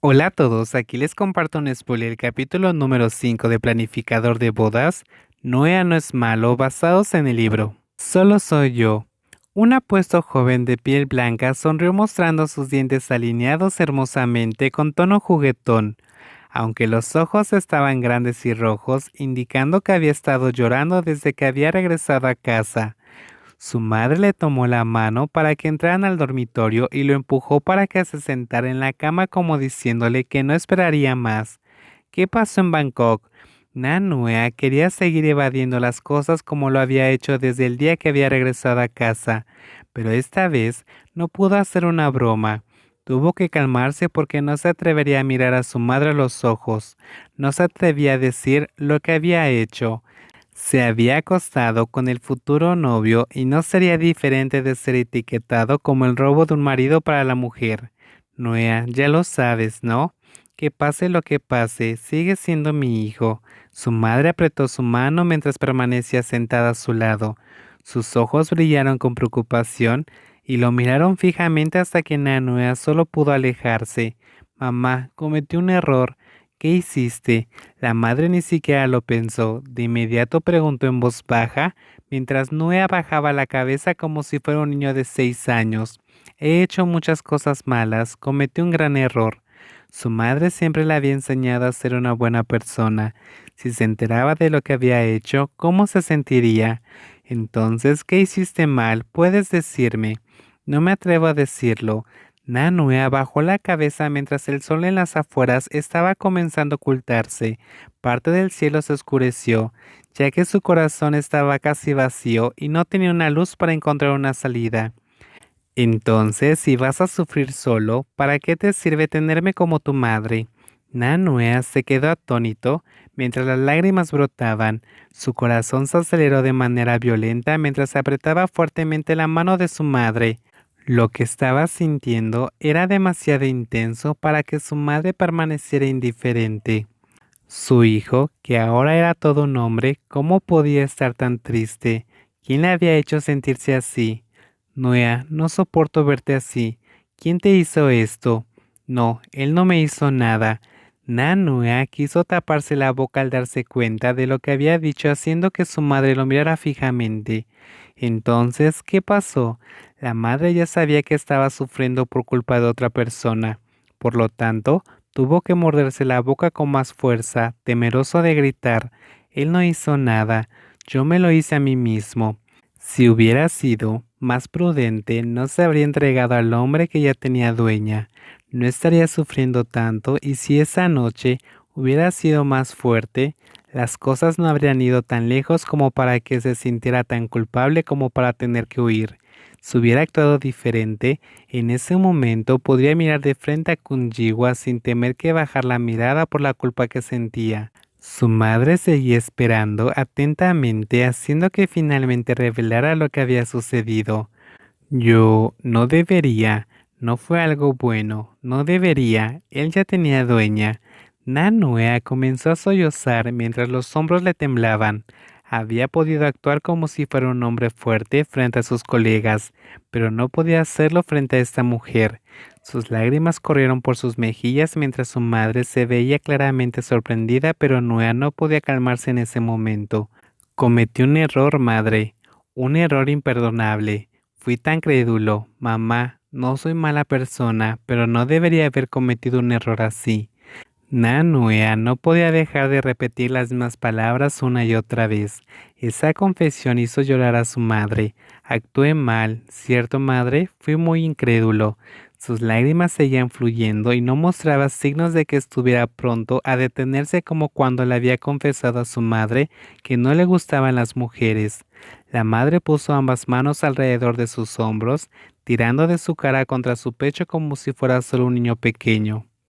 Hola a todos, aquí les comparto un spoiler, el capítulo número 5 de Planificador de Bodas, Noea no es malo, basados en el libro. Solo soy yo. Un apuesto joven de piel blanca sonrió mostrando sus dientes alineados hermosamente con tono juguetón, aunque los ojos estaban grandes y rojos, indicando que había estado llorando desde que había regresado a casa. Su madre le tomó la mano para que entraran al dormitorio y lo empujó para que se sentara en la cama como diciéndole que no esperaría más. ¿Qué pasó en Bangkok? Nanua quería seguir evadiendo las cosas como lo había hecho desde el día que había regresado a casa, pero esta vez no pudo hacer una broma. Tuvo que calmarse porque no se atrevería a mirar a su madre a los ojos, no se atrevía a decir lo que había hecho. Se había acostado con el futuro novio y no sería diferente de ser etiquetado como el robo de un marido para la mujer. Noea, ya lo sabes, ¿no? Que pase lo que pase, sigue siendo mi hijo. Su madre apretó su mano mientras permanecía sentada a su lado. Sus ojos brillaron con preocupación y lo miraron fijamente hasta que Noea solo pudo alejarse. Mamá, cometí un error. ¿Qué hiciste? La madre ni siquiera lo pensó. De inmediato preguntó en voz baja, mientras Noé bajaba la cabeza como si fuera un niño de 6 años. He hecho muchas cosas malas, cometí un gran error. Su madre siempre le había enseñado a ser una buena persona. Si se enteraba de lo que había hecho, ¿cómo se sentiría? Entonces, ¿qué hiciste mal? Puedes decirme. No me atrevo a decirlo. Nanue bajó la cabeza mientras el sol en las afueras estaba comenzando a ocultarse. Parte del cielo se oscureció, ya que su corazón estaba casi vacío y no tenía una luz para encontrar una salida. Entonces, si vas a sufrir solo, ¿para qué te sirve tenerme como tu madre? Nanue se quedó atónito mientras las lágrimas brotaban. Su corazón se aceleró de manera violenta mientras apretaba fuertemente la mano de su madre. Lo que estaba sintiendo era demasiado intenso para que su madre permaneciera indiferente. Su hijo, que ahora era todo un hombre, ¿cómo podía estar tan triste? ¿Quién le había hecho sentirse así? Noea, no soporto verte así. ¿Quién te hizo esto? No, él no me hizo nada. Nanua quiso taparse la boca al darse cuenta de lo que había dicho, haciendo que su madre lo mirara fijamente. Entonces, ¿qué pasó? La madre ya sabía que estaba sufriendo por culpa de otra persona. Por lo tanto, tuvo que morderse la boca con más fuerza, temeroso de gritar. Él no hizo nada. Yo me lo hice a mí mismo. Si hubiera sido más prudente, no se habría entregado al hombre que ya tenía dueña. No estaría sufriendo tanto y si esa noche hubiera sido más fuerte, las cosas no habrían ido tan lejos como para que se sintiera tan culpable como para tener que huir. Si hubiera actuado diferente, en ese momento podría mirar de frente a Kunjiwa sin temer que bajar la mirada por la culpa que sentía. Su madre seguía esperando atentamente, haciendo que finalmente revelara lo que había sucedido. Yo no debería, no fue algo bueno, no debería, él ya tenía dueña. Nanua comenzó a sollozar mientras los hombros le temblaban. Había podido actuar como si fuera un hombre fuerte frente a sus colegas, pero no podía hacerlo frente a esta mujer. Sus lágrimas corrieron por sus mejillas mientras su madre se veía claramente sorprendida, pero Nua no podía calmarse en ese momento. Cometí un error, madre, un error imperdonable. Fui tan crédulo, mamá, no soy mala persona, pero no debería haber cometido un error así. Nanua no podía dejar de repetir las mismas palabras una y otra vez. Esa confesión hizo llorar a su madre. Actué mal, ¿cierto, madre? Fui muy incrédulo. Sus lágrimas seguían fluyendo y no mostraba signos de que estuviera pronto a detenerse como cuando le había confesado a su madre que no le gustaban las mujeres. La madre puso ambas manos alrededor de sus hombros, tirando de su cara contra su pecho como si fuera solo un niño pequeño.